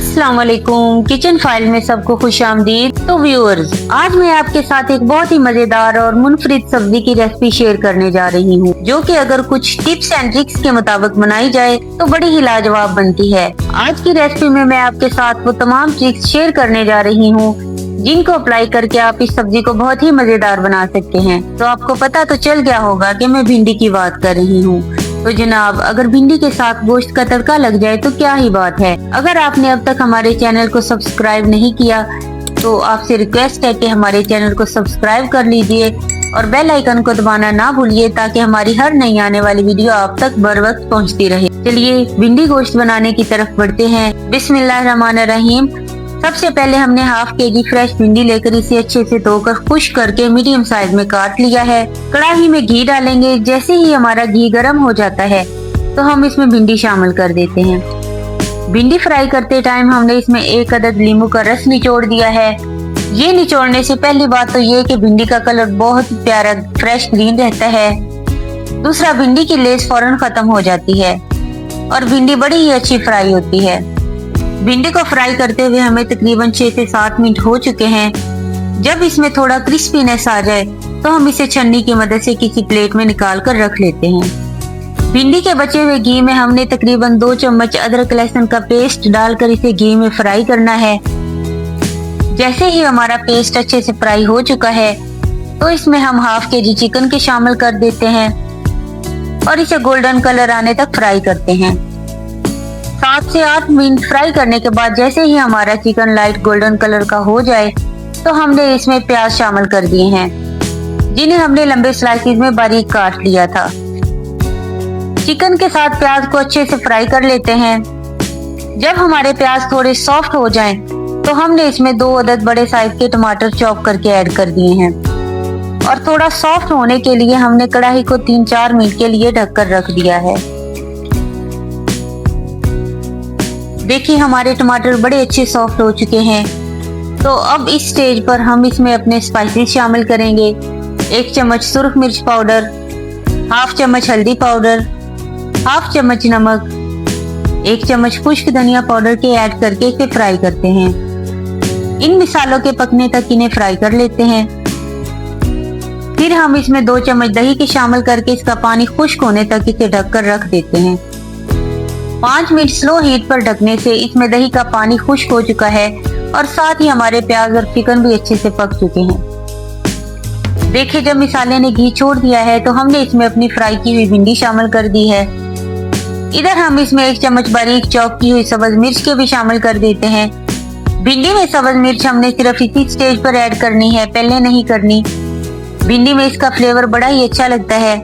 अस्सलाम वालेकुम, kitchen file में सबको खुशामदीद। तो व्यूअर्स, आज मैं आपके साथ एक बहुत ही मजेदार और मुनफरिद सब्जी की रेसिपी शेयर करने जा रही हूँ, जो कि अगर कुछ टिप्स एंड ट्रिक्स के मुताबिक बनाई जाए तो बड़ी ही लाजवाब बनती है। आज की रेसिपी में मैं आपके साथ वो तमाम ट्रिक्स शेयर करने जा रही हूँ जिनको अप्लाई करके आप इस सब्जी को बहुत ही मजेदार बना सकते हैं। तो आपको पता तो चल गया होगा कि मैं भिंडी की बात कर रही हूँ। तो जनाब, अगर भिंडी के साथ गोश्त का तड़का लग जाए तो क्या ही बात है। अगर आपने अब तक हमारे चैनल को सब्सक्राइब नहीं किया तो आपसे रिक्वेस्ट है कि हमारे चैनल को सब्सक्राइब कर लीजिए और बेल आइकन को दबाना ना भूलिए, ताकि हमारी हर नई आने वाली वीडियो आप तक बर वक्त पहुँचती रहे। चलिए भिंडी गोश्त बनाने की तरफ बढ़ते हैं। बिस्मिल्लाहिर्रहमानिर्रहीम। सबसे पहले हमने हाफ केजी फ्रेश भिंडी लेकर इसे अच्छे से धोकर खुश्क करके मीडियम साइज में काट लिया है। कढ़ाई में घी डालेंगे। जैसे ही हमारा घी गर्म हो जाता है तो हम इसमें भिंडी शामिल कर देते हैं। भिंडी फ्राई करते टाइम हमने इसमें 1 अदद नींबू का रस निचोड़ दिया है। ये निचोड़ने से पहली बात तो ये कि भिंडी का कलर बहुत प्यारा फ्रेश ग्रीन रहता है। दूसरा, भिंडी की लेस फौरन खत्म हो जाती है और भिंडी बड़ी ही अच्छी फ्राई होती है। भिंडी को फ्राई करते हुए हमें तकरीबन 6 से 7 मिनट हो चुके हैं। जब इसमें थोड़ा क्रिस्पीनेस आ जाए तो हम इसे छन्नी की मदद से किसी प्लेट में निकाल कर रख लेते हैं। भिंडी के बचे हुए घी में हमने तकरीबन 2 चम्मच अदरक लहसुन का पेस्ट डालकर इसे घी में फ्राई करना है। जैसे ही हमारा पेस्ट अच्छे से फ्राई हो चुका है तो इसमें हम हाफ केजी चिकन के शामिल कर देते हैं और इसे गोल्डन कलर आने तक फ्राई करते हैं। 7 से 8 मिनट फ्राई करने के बाद जैसे ही हमारा चिकन लाइट गोल्डन कलर का हो जाए तो हमने इसमें प्याज शामिल कर दिए हैं, जिन्हें हमने लंबे स्लाइसेस में बारीक काट लिया था। चिकन के साथ प्याज को अच्छे से फ्राई कर लेते हैं। जब हमारे प्याज थोड़े सॉफ्ट हो जाएं, तो हमने इसमें 2 अदद बड़े साइज के टमाटर चॉप करके ऐड कर दिए हैं और थोड़ा सॉफ्ट होने के लिए हमने कढ़ाई को 3-4 मिनट के लिए ढककर रख दिया है। देखिए, हमारे टमाटर बड़े अच्छे सॉफ्ट हो चुके हैं। तो अब इस स्टेज पर हम इसमें अपने स्पाइसेस शामिल करेंगे। 1 चम्मच सुरख मिर्च पाउडर, हाफ चम्मच हल्दी पाउडर, हाफ चम्मच नमक, 1 चम्मच खुश्क धनिया पाउडर के ऐड करके इसे फ्राई करते हैं। इन मिसालों के पकने तक इन्हें फ्राई कर लेते हैं। फिर हम इसमें 2 चम्मच दही के शामिल करके इसका पानी खुश्क होने तक इसे ढककर रख देते हैं। 5 मिनट स्लो हीट पर ढकने से इसमें दही का पानी खुश्क हो चुका है और साथ ही हमारे प्याज और चिकन भी अच्छे से पक चुके हैं। देखिए, जब मिसाले ने घी छोड़ दिया है तो हमने इसमें अपनी फ्राई की हुई भिंडी शामिल कर दी है। इधर हम इसमें 1 चम्मच बारीक चॉप की हुई सब्ज मिर्च के भी शामिल कर देते हैं। भिंडी में सब्ज मिर्च हमने सिर्फ इसी स्टेज पर ऐड करनी है, पहले नहीं करनी। भिंडी में इसका फ्लेवर बड़ा ही अच्छा लगता है।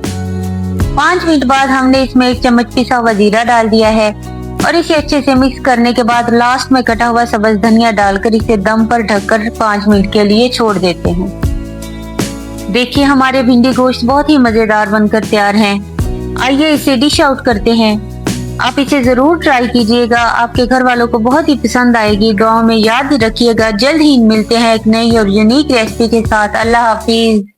5 मिनट बाद हमने इसमें 1 चम्मच पिसा हुआ जीरा डाल दिया है और इसे अच्छे से मिक्स करने के बाद लास्ट में कटा हुआ सब्ज धनिया डालकर इसे दम पर ढककर 5 मिनट के लिए छोड़ देते हैं। देखिए, हमारे भिंडी गोश्त बहुत ही मजेदार बनकर तैयार हैं। आइए इसे डिश आउट करते हैं। आप इसे जरूर ट्राई कीजिएगा, आपके घर वालों को बहुत ही पसंद आएगी। दुआओं में याद रखिएगा। जल्द ही मिलते हैं एक नई और यूनिक रेसिपी के साथ। अल्लाह हाफिज।